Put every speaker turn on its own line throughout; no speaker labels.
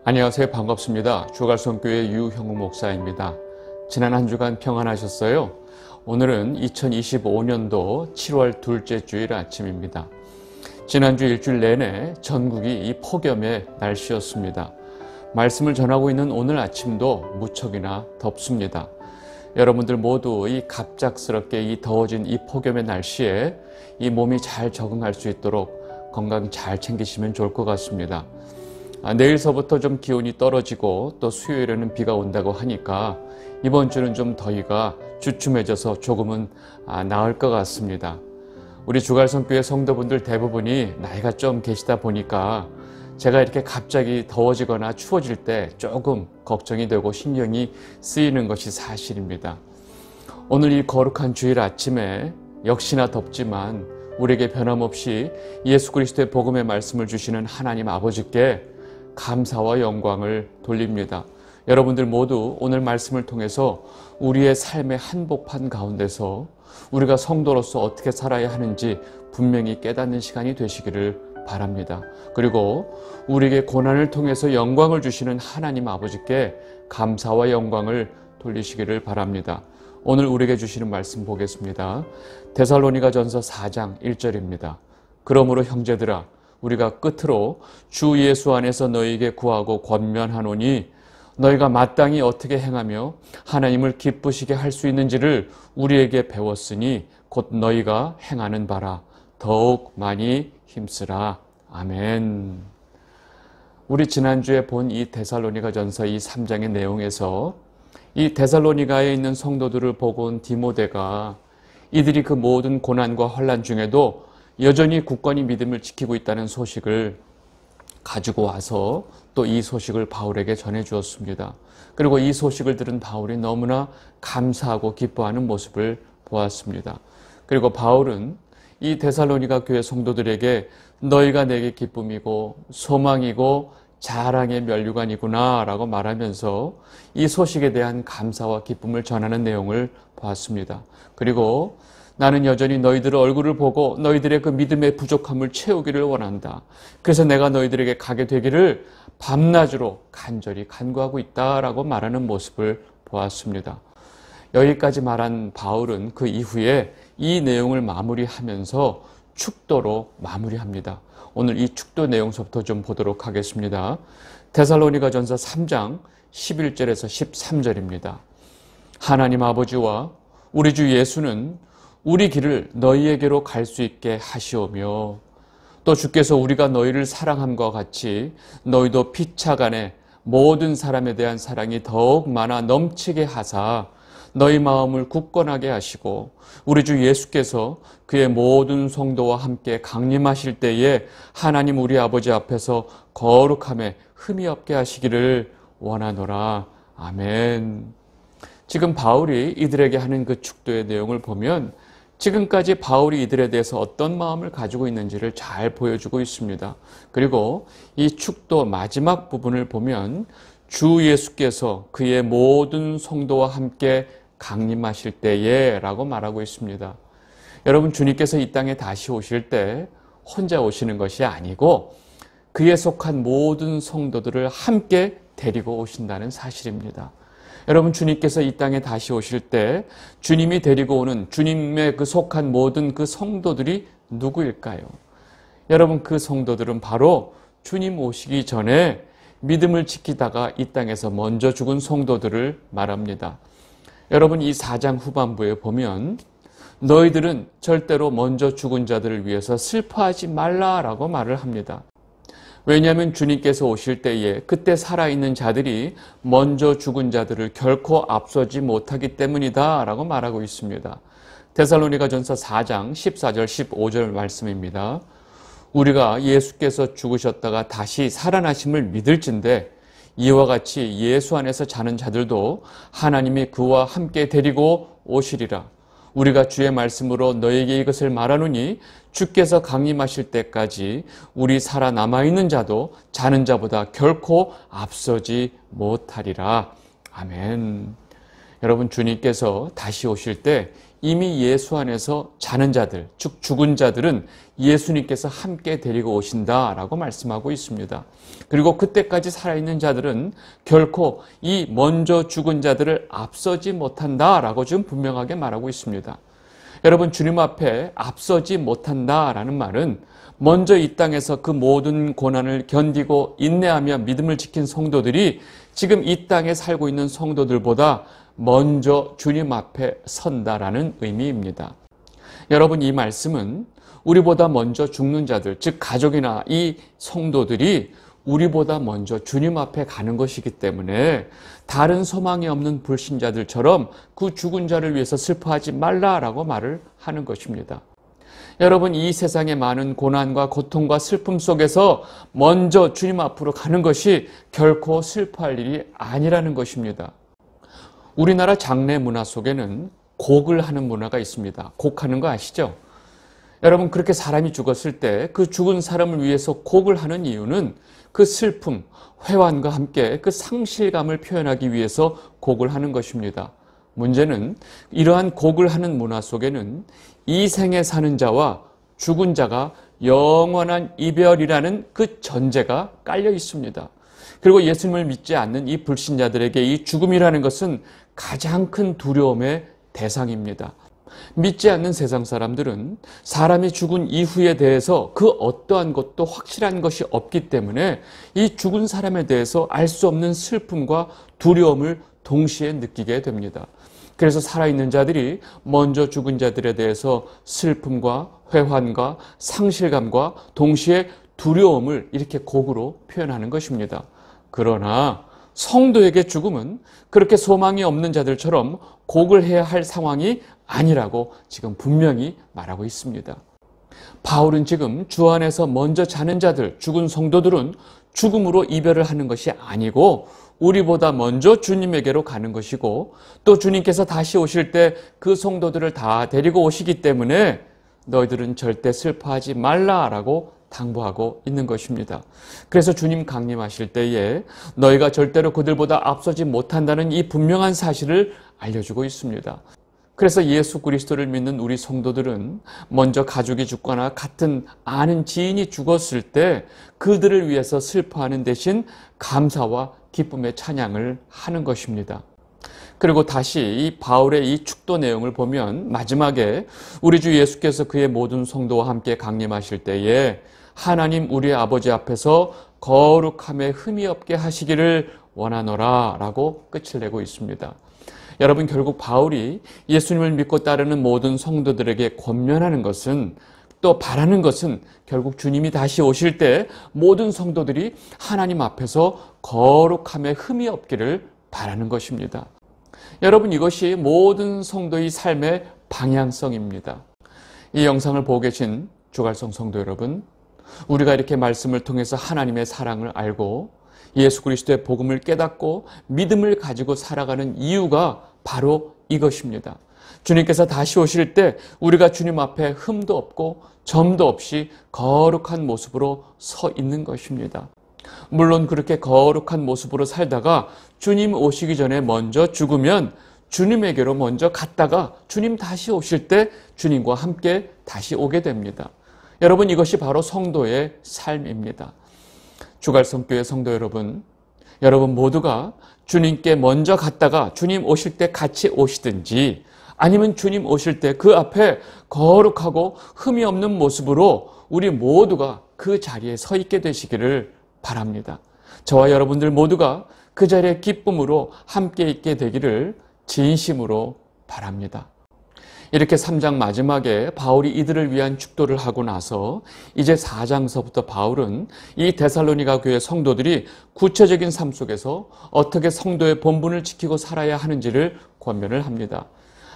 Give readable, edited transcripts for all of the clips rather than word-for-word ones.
안녕하세요. 반갑습니다. 주갈성교회 유형우 목사입니다. 지난 한 주간 평안하셨어요? 오늘은 2025년도 7월 둘째 주일 아침입니다. 지난주 일주일 내내 전국이 이 폭염의 날씨였습니다. 말씀을 전하고 있는 오늘 아침도 무척이나 덥습니다. 여러분들 모두 이 갑작스럽게 이 더워진 이 폭염의 날씨에 이 몸이 잘 적응할 수 있도록 건강 잘 챙기시면 좋을 것 같습니다. 내일서부터 좀 기온이 떨어지고 또 수요일에는 비가 온다고 하니까 이번 주는 좀 더위가 주춤해져서 조금은 나을 것 같습니다. 우리 주갈성교회 성도분들 대부분이 나이가 좀 계시다 보니까 제가 이렇게 갑자기 더워지거나 추워질 때 조금 걱정이 되고 신경이 쓰이는 것이 사실입니다. 오늘 이 거룩한 주일 아침에 역시나 덥지만 우리에게 변함없이 예수 그리스도의 복음의 말씀을 주시는 하나님 아버지께 감사와 영광을 돌립니다. 여러분들 모두 오늘 말씀을 통해서 우리의 삶의 한복판 가운데서 우리가 성도로서 어떻게 살아야 하는지 분명히 깨닫는 시간이 되시기를 바랍니다. 그리고 우리에게 고난을 통해서 영광을 주시는 하나님 아버지께 감사와 영광을 돌리시기를 바랍니다. 오늘 우리에게 주시는 말씀 보겠습니다. 데살로니가전서 4장 1절입니다. 그러므로 형제들아 우리가 끝으로 주 예수 안에서 너희에게 구하고 권면하노니 너희가 마땅히 어떻게 행하며 하나님을 기쁘시게 할 수 있는지를 우리에게 배웠으니 곧 너희가 행하는 바라 더욱 많이 힘쓰라. 아멘. 우리 지난주에 본 이 데살로니가전서 이 3장의 내용에서 이 데살로니가에 있는 성도들을 보고 온 디모데가 이들이 그 모든 고난과 환난 중에도 여전히 굳건히 믿음을 지키고 있다는 소식을 가지고 와서 또 이 소식을 바울에게 전해 주었습니다. 그리고 이 소식을 들은 바울이 너무나 감사하고 기뻐하는 모습을 보았습니다. 그리고 바울은 이 데살로니가 교회 성도들에게 너희가 내게 기쁨이고 소망이고 자랑의 면류관이구나 라고 말하면서 이 소식에 대한 감사와 기쁨을 전하는 내용을 보았습니다. 그리고 나는 여전히 너희들의 얼굴을 보고 너희들의 그 믿음의 부족함을 채우기를 원한다. 그래서 내가 너희들에게 가게 되기를 밤낮으로 간절히 간구하고 있다라고 말하는 모습을 보았습니다. 여기까지 말한 바울은 그 이후에 이 내용을 마무리하면서 축도로 마무리합니다. 오늘 이 축도 내용서부터 좀 보도록 하겠습니다. 데살로니가전서 3장 11절에서 13절입니다. 하나님 아버지와 우리 주 예수는 우리 길을 너희에게로 갈 수 있게 하시오며 또 주께서 우리가 너희를 사랑함과 같이 너희도 피차간에 모든 사람에 대한 사랑이 더욱 많아 넘치게 하사 너희 마음을 굳건하게 하시고 우리 주 예수께서 그의 모든 성도와 함께 강림하실 때에 하나님 우리 아버지 앞에서 거룩함에 흠이 없게 하시기를 원하노라. 아멘. 지금 바울이 이들에게 하는 그 축도의 내용을 보면 지금까지 바울이 이들에 대해서 어떤 마음을 가지고 있는지를 잘 보여주고 있습니다. 그리고 이 축도 마지막 부분을 보면 주 예수께서 그의 모든 성도와 함께 강림하실 때에 라고 말하고 있습니다. 여러분 주님께서 이 땅에 다시 오실 때 혼자 오시는 것이 아니고 그에 속한 모든 성도들을 함께 데리고 오신다는 사실입니다. 여러분 주님께서 이 땅에 다시 오실 때 주님이 데리고 오는 주님의 그 속한 모든 그 성도들이 누구일까요? 여러분 그 성도들은 바로 주님 오시기 전에 믿음을 지키다가 이 땅에서 먼저 죽은 성도들을 말합니다. 여러분 이 4장 후반부에 보면 너희들은 절대로 먼저 죽은 자들을 위해서 슬퍼하지 말라라고 말을 합니다. 왜냐하면 주님께서 오실 때에 그때 살아있는 자들이 먼저 죽은 자들을 결코 앞서지 못하기 때문이다 라고 말하고 있습니다. 데살로니가전서 4장 14절 15절 말씀입니다. 우리가 예수께서 죽으셨다가 다시 살아나심을 믿을진데 이와 같이 예수 안에서 자는 자들도 하나님이 그와 함께 데리고 오시리라. 우리가 주의 말씀으로 너에게 이것을 말하노니 주께서 강림하실 때까지 우리 살아남아 있는 자도 자는 자보다 결코 앞서지 못하리라. 아멘. 여러분 주님께서 다시 오실 때 이미 예수 안에서 자는 자들, 즉 죽은 자들은 예수님께서 함께 데리고 오신다라고 말씀하고 있습니다. 그리고 그때까지 살아있는 자들은 결코 이 먼저 죽은 자들을 앞서지 못한다라고 지금 분명하게 말하고 있습니다. 여러분, 주님 앞에 앞서지 못한다라는 말은 먼저 이 땅에서 그 모든 고난을 견디고 인내하며 믿음을 지킨 성도들이 지금 이 땅에 살고 있는 성도들보다 먼저 주님 앞에 선다라는 의미입니다. 여러분, 이 말씀은 우리보다 먼저 죽는 자들, 즉 가족이나 이 성도들이 우리보다 먼저 주님 앞에 가는 것이기 때문에 다른 소망이 없는 불신자들처럼 그 죽은 자를 위해서 슬퍼하지 말라라고 말을 하는 것입니다. 여러분, 이 세상의 많은 고난과 고통과 슬픔 속에서 먼저 주님 앞으로 가는 것이 결코 슬퍼할 일이 아니라는 것입니다. 우리나라 장례 문화 속에는 곡을 하는 문화가 있습니다. 곡하는 거 아시죠? 여러분, 그렇게 사람이 죽었을 때 그 죽은 사람을 위해서 곡을 하는 이유는 그 슬픔, 회환과 함께 그 상실감을 표현하기 위해서 곡을 하는 것입니다. 문제는 이러한 곡을 하는 문화 속에는 이 생에 사는 자와 죽은 자가 영원한 이별이라는 그 전제가 깔려 있습니다. 그리고 예수님을 믿지 않는 이 불신자들에게 이 죽음이라는 것은 가장 큰 두려움의 대상입니다. 믿지 않는 세상 사람들은 사람이 죽은 이후에 대해서 그 어떠한 것도 확실한 것이 없기 때문에 이 죽은 사람에 대해서 알 수 없는 슬픔과 두려움을 동시에 느끼게 됩니다. 그래서 살아있는 자들이 먼저 죽은 자들에 대해서 슬픔과 회환과 상실감과 동시에 두려움을 이렇게 곡으로 표현하는 것입니다. 그러나 성도에게 죽음은 그렇게 소망이 없는 자들처럼 곡을 해야 할 상황이 아니라고 지금 분명히 말하고 있습니다. 바울은 지금 주 안에서 먼저 자는 자들, 죽은 성도들은 죽음으로 이별을 하는 것이 아니고 우리보다 먼저 주님에게로 가는 것이고 또 주님께서 다시 오실 때 그 성도들을 다 데리고 오시기 때문에 너희들은 절대 슬퍼하지 말라라고 당부하고 있는 것입니다. 그래서 주님 강림하실 때에 너희가 절대로 그들보다 앞서지 못한다는 이 분명한 사실을 알려주고 있습니다. 그래서 예수 그리스도를 믿는 우리 성도들은 먼저 가족이 죽거나 같은 아는 지인이 죽었을 때 그들을 위해서 슬퍼하는 대신 감사와 기쁨의 찬양을 하는 것입니다. 그리고 다시 이 바울의 이 축도 내용을 보면 마지막에 우리 주 예수께서 그의 모든 성도와 함께 강림하실 때에 하나님 우리 아버지 앞에서 거룩함에 흠이 없게 하시기를 원하노라 라고 끝을 내고 있습니다. 여러분, 결국 바울이 예수님을 믿고 따르는 모든 성도들에게 권면하는 것은 또 바라는 것은 결국 주님이 다시 오실 때 모든 성도들이 하나님 앞에서 거룩함에 흠이 없기를 바라는 것입니다. 여러분, 이것이 모든 성도의 삶의 방향성입니다. 이 영상을 보고 계신 주갈성 성도 여러분, 우리가 이렇게 말씀을 통해서 하나님의 사랑을 알고 예수 그리스도의 복음을 깨닫고 믿음을 가지고 살아가는 이유가 바로 이것입니다. 주님께서 다시 오실 때 우리가 주님 앞에 흠도 없고 점도 없이 거룩한 모습으로 서 있는 것입니다. 물론 그렇게 거룩한 모습으로 살다가 주님 오시기 전에 먼저 죽으면 주님에게로 먼저 갔다가 주님 다시 오실 때 주님과 함께 다시 오게 됩니다. 여러분, 이것이 바로 성도의 삶입니다. 주갈성교회 성도 여러분, 여러분 모두가 주님께 먼저 갔다가 주님 오실 때 같이 오시든지 아니면 주님 오실 때 그 앞에 거룩하고 흠이 없는 모습으로 우리 모두가 그 자리에 서 있게 되시기를 바랍니다. 저와 여러분들 모두가 그 자리에 기쁨으로 함께 있게 되기를 진심으로 바랍니다. 이렇게 3장 마지막에 바울이 이들을 위한 축도를 하고 나서 이제 4장서부터 바울은 이 데살로니가 교회 성도들이 구체적인 삶 속에서 어떻게 성도의 본분을 지키고 살아야 하는지를 권면을 합니다.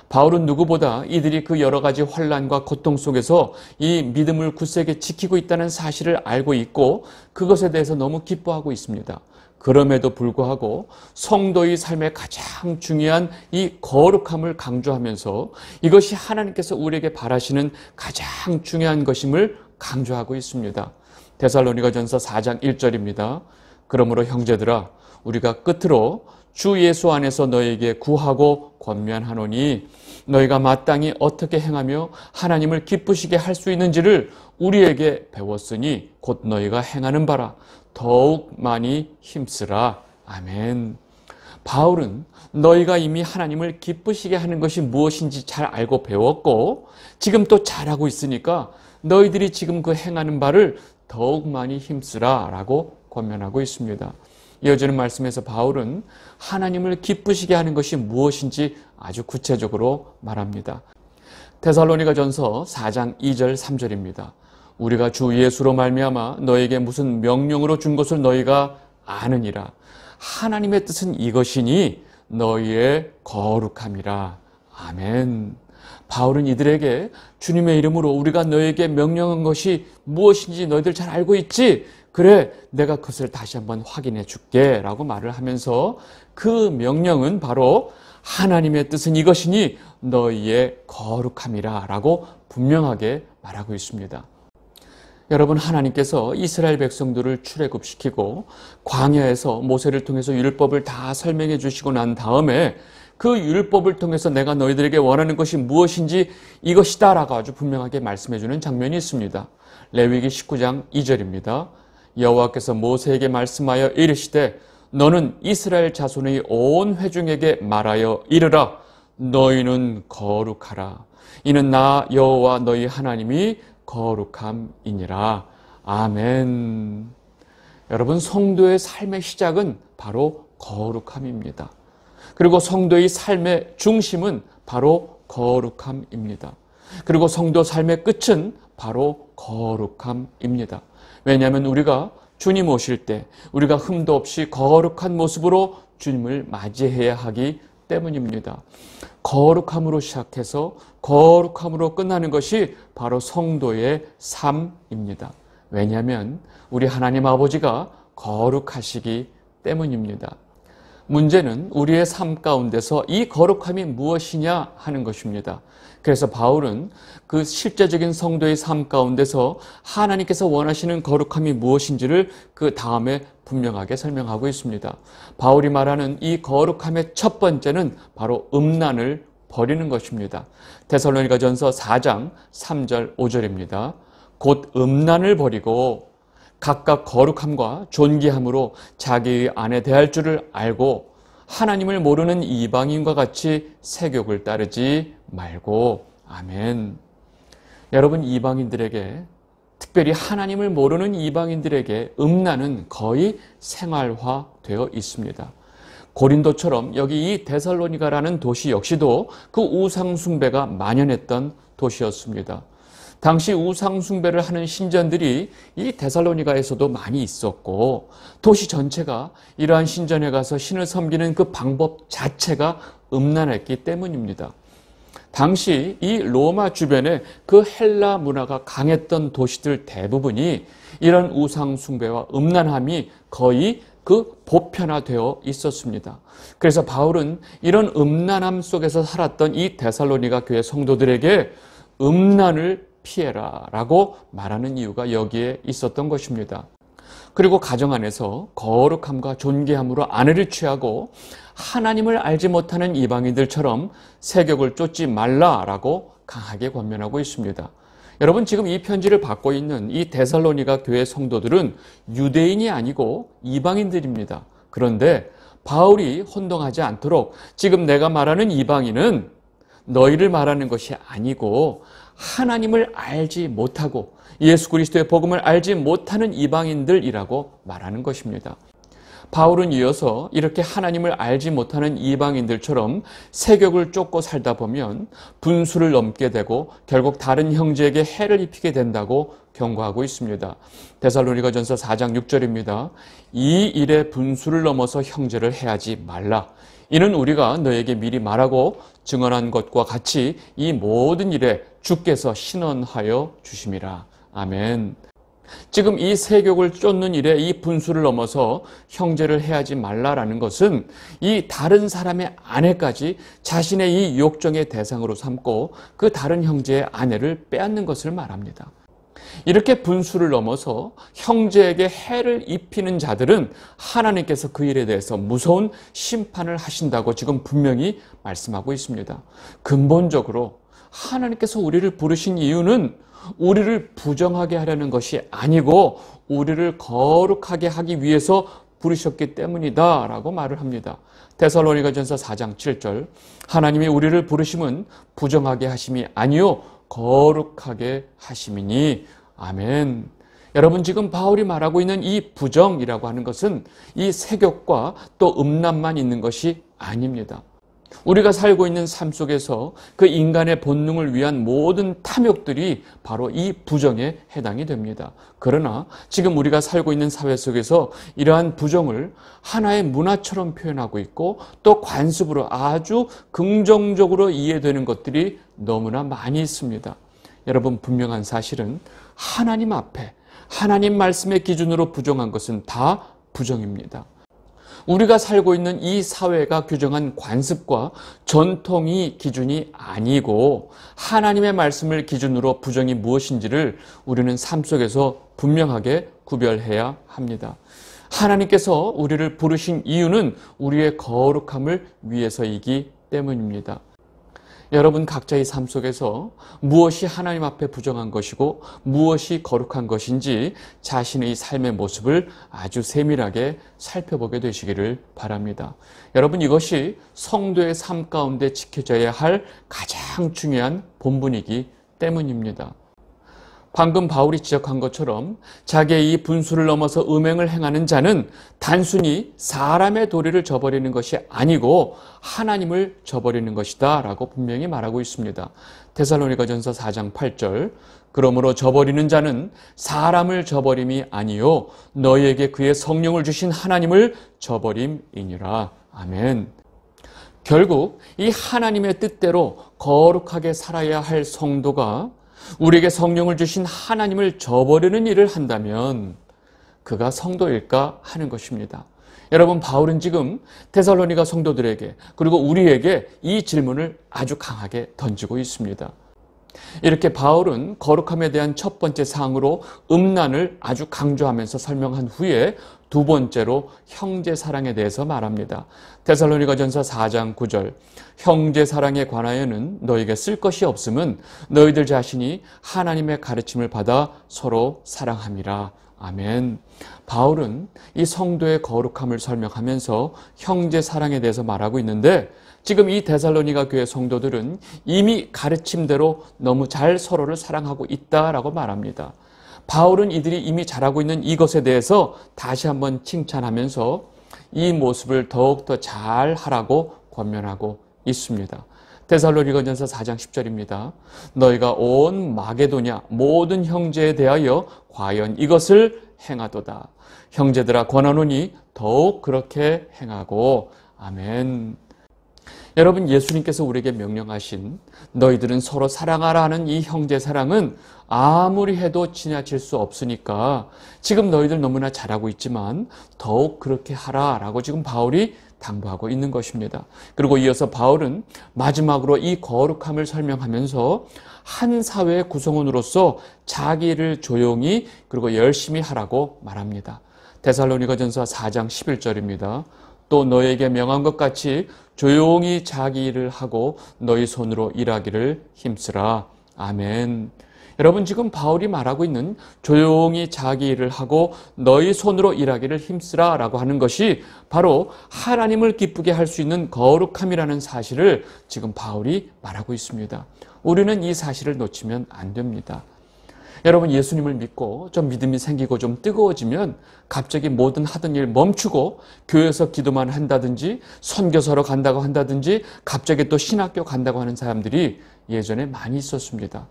바울은 누구보다 이들이 그 여러 가지 환난과 고통 속에서 이 믿음을 굳세게 지키고 있다는 사실을 알고 있고 그것에 대해서 너무 기뻐하고 있습니다. 그럼에도 불구하고 성도의 삶의 가장 중요한 이 거룩함을 강조하면서 이것이 하나님께서 우리에게 바라시는 가장 중요한 것임을 강조하고 있습니다. 데살로니가전서 4장 1절입니다. 그러므로 형제들아, 우리가 끝으로 주 예수 안에서 너에게 구하고 권면하노니 너희가 마땅히 어떻게 행하며 하나님을 기쁘시게 할 수 있는지를 우리에게 배웠으니 곧 너희가 행하는 바라 더욱 많이 힘쓰라. 아멘. 바울은 너희가 이미 하나님을 기쁘시게 하는 것이 무엇인지 잘 알고 배웠고 지금 또 잘하고 있으니까 너희들이 지금 그 행하는 바를 더욱 많이 힘쓰라 라고 권면하고 있습니다. 이어지는 말씀에서 바울은 하나님을 기쁘시게 하는 것이 무엇인지 아주 구체적으로 말합니다. 데살로니가전서 4장 2절 3절입니다. 우리가 주 예수로 말미암아 너에게 무슨 명령으로 준 것을 너희가 아느니라. 하나님의 뜻은 이것이니 너희의 거룩함이라. 아멘. 바울은 이들에게 주님의 이름으로 우리가 너에게 명령한 것이 무엇인지 너희들 잘 알고 있지? 그래, 내가 그것을 다시 한번 확인해 줄게 라고 말을 하면서 그 명령은 바로 하나님의 뜻은 이것이니 너희의 거룩함이라 라고 분명하게 말하고 있습니다. 여러분, 하나님께서 이스라엘 백성들을 출애굽시키고 광야에서 모세를 통해서 율법을 다 설명해 주시고 난 다음에 그 율법을 통해서 내가 너희들에게 원하는 것이 무엇인지 이것이다 라고 아주 분명하게 말씀해 주는 장면이 있습니다. 레위기 19장 2절입니다. 여호와께서 모세에게 말씀하여 이르시되 너는 이스라엘 자손의 온 회중에게 말하여 이르라. 너희는 거룩하라. 이는 나 여호와 너희 하나님이 거룩함이니라. 아멘. 여러분, 성도의 삶의 시작은 바로 거룩함입니다. 그리고 성도의 삶의 중심은 바로 거룩함입니다. 그리고 성도 삶의 끝은 바로 거룩함입니다. 왜냐하면 우리가 주님 오실 때 우리가 흠도 없이 거룩한 모습으로 주님을 맞이해야 하기 때문입니다. 거룩함으로 시작해서 거룩함으로 끝나는 것이 바로 성도의 삶입니다. 왜냐하면 우리 하나님 아버지가 거룩하시기 때문입니다. 문제는 우리의 삶 가운데서 이 거룩함이 무엇이냐 하는 것입니다. 그래서 바울은 그 실제적인 성도의 삶 가운데서 하나님께서 원하시는 거룩함이 무엇인지를 그 다음에 분명하게 설명하고 있습니다. 바울이 말하는 이 거룩함의 첫 번째는 바로 음란을 버리는 것입니다. 데살로니가전서 4장 3절 5절입니다. 곧 음란을 버리고 각각 거룩함과 존귀함으로 자기의 안에 대할 줄을 알고 하나님을 모르는 이방인과 같이 세욕을 따르지 말고. 아멘. 여러분, 이방인들에게, 특별히 하나님을 모르는 이방인들에게 음란은 거의 생활화되어 있습니다. 고린도처럼 여기 이 데살로니가라는 도시 역시도 그 우상 숭배가 만연했던 도시였습니다. 당시 우상 숭배를 하는 신전들이 이 데살로니가에서도 많이 있었고 도시 전체가 이러한 신전에 가서 신을 섬기는 그 방법 자체가 음란했기 때문입니다. 당시 이 로마 주변에 그 헬라 문화가 강했던 도시들 대부분이 이런 우상 숭배와 음란함이 거의 그 보편화되어 있었습니다. 그래서 바울은 이런 음란함 속에서 살았던 이 데살로니가 교회 성도들에게 음란을 피해라 라고 말하는 이유가 여기에 있었던 것입니다. 그리고 가정 안에서 거룩함과 존귀함으로 아내를 취하고 하나님을 알지 못하는 이방인들처럼 세욕을 쫓지 말라라고 강하게 권면하고 있습니다. 여러분, 지금 이 편지를 받고 있는 이 데살로니가 교회 성도들은 유대인이 아니고 이방인들입니다. 그런데 바울이 혼동하지 않도록 지금 내가 말하는 이방인은 너희를 말하는 것이 아니고 하나님을 알지 못하고 예수 그리스도의 복음을 알지 못하는 이방인들이라고 말하는 것입니다. 바울은 이어서 이렇게 하나님을 알지 못하는 이방인들처럼 세욕을 쫓고 살다 보면 분수를 넘게 되고 결국 다른 형제에게 해를 입히게 된다고 경고하고 있습니다. 데살로니가전서 4장 6절입니다. 이 일에 분수를 넘어서 형제를 해하지 말라. 이는 우리가 너에게 미리 말하고 증언한 것과 같이 이 모든 일에 주께서 신원하여 주심이라. 아멘. 지금 이 세욕을 쫓는 일에 이 분수를 넘어서 형제를 해하지 말라라는 것은 이 다른 사람의 아내까지 자신의 이 욕정의 대상으로 삼고 그 다른 형제의 아내를 빼앗는 것을 말합니다. 이렇게 분수를 넘어서 형제에게 해를 입히는 자들은 하나님께서 그 일에 대해서 무서운 심판을 하신다고 지금 분명히 말씀하고 있습니다. 근본적으로 하나님께서 우리를 부르신 이유는 우리를 부정하게 하려는 것이 아니고 우리를 거룩하게 하기 위해서 부르셨기 때문이다 라고 말을 합니다. 데살로니가전서 4장 7절 하나님이 우리를 부르심은 부정하게 하심이 아니요 거룩하게 하심이니 아멘. 여러분 지금 바울이 말하고 있는 이 부정이라고 하는 것은 이 세욕과 또 음란만 있는 것이 아닙니다. 우리가 살고 있는 삶 속에서 그 인간의 본능을 위한 모든 탐욕들이 바로 이 부정에 해당이 됩니다. 그러나 지금 우리가 살고 있는 사회 속에서 이러한 부정을 하나의 문화처럼 표현하고 있고 또 관습으로 아주 긍정적으로 이해되는 것들이 너무나 많이 있습니다. 여러분 분명한 사실은 하나님 앞에 하나님 말씀의 기준으로 부정한 것은 다 부정입니다. 우리가 살고 있는 이 사회가 규정한 관습과 전통이 기준이 아니고 하나님의 말씀을 기준으로 부정이 무엇인지를 우리는 삶 속에서 분명하게 구별해야 합니다. 하나님께서 우리를 부르신 이유는 우리의 거룩함을 위해서이기 때문입니다. 여러분 각자의 삶 속에서 무엇이 하나님 앞에 부정한 것이고 무엇이 거룩한 것인지 자신의 삶의 모습을 아주 세밀하게 살펴보게 되시기를 바랍니다. 여러분 이것이 성도의 삶 가운데 지켜져야 할 가장 중요한 본분이기 때문입니다. 방금 바울이 지적한 것처럼 자기의 이 분수를 넘어서 음행을 행하는 자는 단순히 사람의 도리를 저버리는 것이 아니고 하나님을 저버리는 것이다 라고 분명히 말하고 있습니다. 데살로니가전서 4장 8절 그러므로 저버리는 자는 사람을 저버림이 아니요 너희에게 그의 성령을 주신 하나님을 저버림이니라. 아멘. 결국 이 하나님의 뜻대로 거룩하게 살아야 할 성도가 우리에게 성령을 주신 하나님을 저버리는 일을 한다면 그가 성도일까 하는 것입니다. 여러분 바울은 지금 데살로니가 성도들에게 그리고 우리에게 이 질문을 아주 강하게 던지고 있습니다. 이렇게 바울은 거룩함에 대한 첫 번째 사항으로 음란을 아주 강조하면서 설명한 후에 두 번째로 형제 사랑에 대해서 말합니다. 데살로니가전서 4장 9절 형제 사랑에 관하여는 너에게 쓸 것이 없음은 너희들 자신이 하나님의 가르침을 받아 서로 사랑함이라. 아멘. 바울은 이 성도의 거룩함을 설명하면서 형제 사랑에 대해서 말하고 있는데 지금 이 데살로니가 교회 성도들은 이미 가르침대로 너무 잘 서로를 사랑하고 있다라고 말합니다. 바울은 이들이 이미 잘하고 있는 이것에 대해서 다시 한번 칭찬하면서 이 모습을 더욱더 잘 하라고 권면하고 있습니다. 데살로니가전서 4장 10절입니다. 너희가 온 마게도냐 모든 형제에 대하여 과연 이것을 행하도다. 형제들아 권하노니 더욱 그렇게 행하고. 아멘. 여러분 예수님께서 우리에게 명령하신 너희들은 서로 사랑하라 하는 이 형제 사랑은 아무리 해도 지나칠 수 없으니까 지금 너희들 너무나 잘하고 있지만 더욱 그렇게 하라라고 지금 바울이 당부하고 있는 것입니다. 그리고 이어서 바울은 마지막으로 이 거룩함을 설명하면서 한 사회의 구성원으로서 자기 일을 조용히 그리고 열심히 하라고 말합니다. 데살로니가전서 4장 11절입니다. 또 너에게 명한 것 같이 조용히 자기 일을 하고 너희 손으로 일하기를 힘쓰라. 아멘. 여러분 지금 바울이 말하고 있는 조용히 자기 일을 하고 너희 손으로 일하기를 힘쓰라 라고 하는 것이 바로 하나님을 기쁘게 할 수 있는 거룩함이라는 사실을 지금 바울이 말하고 있습니다. 우리는 이 사실을 놓치면 안 됩니다. 여러분 예수님을 믿고 좀 믿음이 생기고 좀 뜨거워지면 갑자기 모든 하던 일 멈추고 교회에서 기도만 한다든지 선교사로 간다고 한다든지 갑자기 또 신학교 간다고 하는 사람들이 예전에 많이 있었습니다.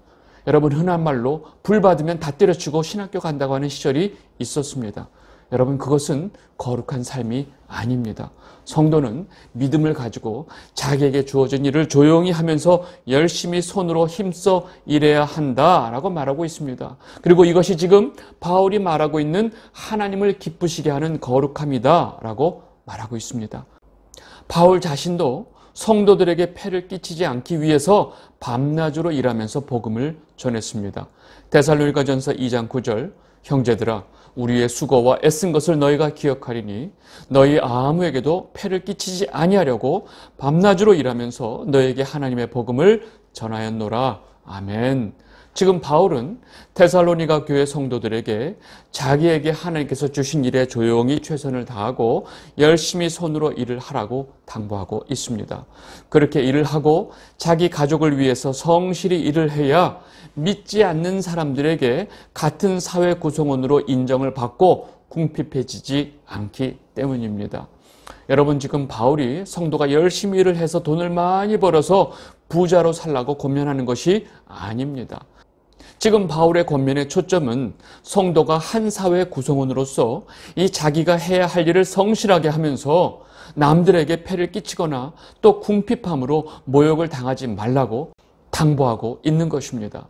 여러분 흔한 말로 불 받으면 다 때려치고 신학교 간다고 하는 시절이 있었습니다. 여러분 그것은 거룩한 삶이 아닙니다. 성도는 믿음을 가지고 자기에게 주어진 일을 조용히 하면서 열심히 손으로 힘써 일해야 한다라고 말하고 있습니다. 그리고 이것이 지금 바울이 말하고 있는 하나님을 기쁘시게 하는 거룩함이다라고 말하고 있습니다. 바울 자신도 성도들에게 폐를 끼치지 않기 위해서 밤낮으로 일하면서 복음을 전했습니다. 데살로니가전서 2장 9절 형제들아 우리의 수고와 애쓴 것을 너희가 기억하리니 너희 아무에게도 폐를 끼치지 아니하려고 밤낮으로 일하면서 너희에게 하나님의 복음을 전하였노라. 아멘. 지금 바울은 데살로니가 교회 성도들에게 자기에게 하나님께서 주신 일에 조용히 최선을 다하고 열심히 손으로 일을 하라고 당부하고 있습니다. 그렇게 일을 하고 자기 가족을 위해서 성실히 일을 해야 믿지 않는 사람들에게 같은 사회 구성원으로 인정을 받고 궁핍해지지 않기 때문입니다. 여러분, 지금 바울이 성도가 열심히 일을 해서 돈을 많이 벌어서 부자로 살라고 권면하는 것이 아닙니다. 지금 바울의 권면의 초점은 성도가 한 사회 구성원으로서 이 자기가 해야 할 일을 성실하게 하면서 남들에게 폐를 끼치거나 또 궁핍함으로 모욕을 당하지 말라고 당부하고 있는 것입니다.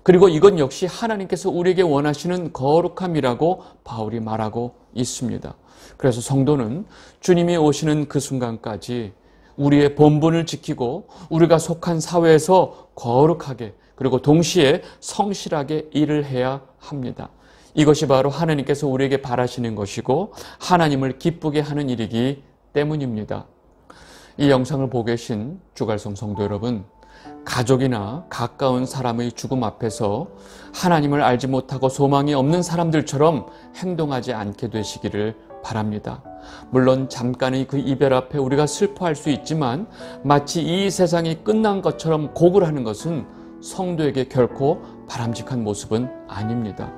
그리고 이건 역시 하나님께서 우리에게 원하시는 거룩함이라고 바울이 말하고 있습니다. 그래서 성도는 주님이 오시는 그 순간까지 우리의 본분을 지키고 우리가 속한 사회에서 거룩하게 그리고 동시에 성실하게 일을 해야 합니다. 이것이 바로 하나님께서 우리에게 바라시는 것이고 하나님을 기쁘게 하는 일이기 때문입니다. 이 영상을 보고 계신 주갈성 성도 여러분, 가족이나 가까운 사람의 죽음 앞에서 하나님을 알지 못하고 소망이 없는 사람들처럼 행동하지 않게 되시기를 바랍니다. 물론 잠깐의 그 이별 앞에 우리가 슬퍼할 수 있지만 마치 이 세상이 끝난 것처럼 고글하는 것은 성도에게 결코 바람직한 모습은 아닙니다.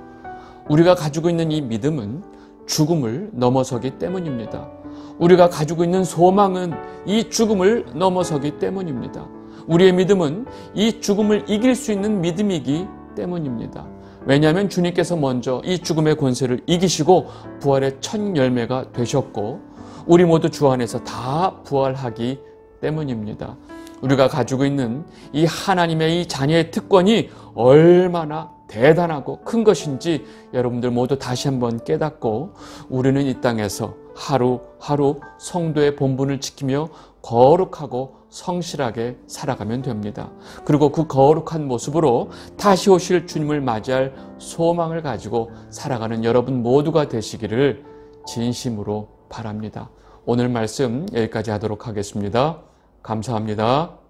우리가 가지고 있는 이 믿음은 죽음을 넘어서기 때문입니다. 우리가 가지고 있는 소망은 이 죽음을 넘어서기 때문입니다. 우리의 믿음은 이 죽음을 이길 수 있는 믿음이기 때문입니다. 왜냐하면 주님께서 먼저 이 죽음의 권세를 이기시고 부활의 첫 열매가 되셨고 우리 모두 주 안에서 다 부활하기 때문입니다. 우리가 가지고 있는 이 하나님의 이 자녀의 특권이 얼마나 대단하고 큰 것인지 여러분들 모두 다시 한번 깨닫고 우리는 이 땅에서 하루하루 성도의 본분을 지키며 거룩하고 성실하게 살아가면 됩니다. 그리고 그 거룩한 모습으로 다시 오실 주님을 맞이할 소망을 가지고 살아가는 여러분 모두가 되시기를 진심으로 바랍니다. 오늘 말씀 여기까지 하도록 하겠습니다. 감사합니다.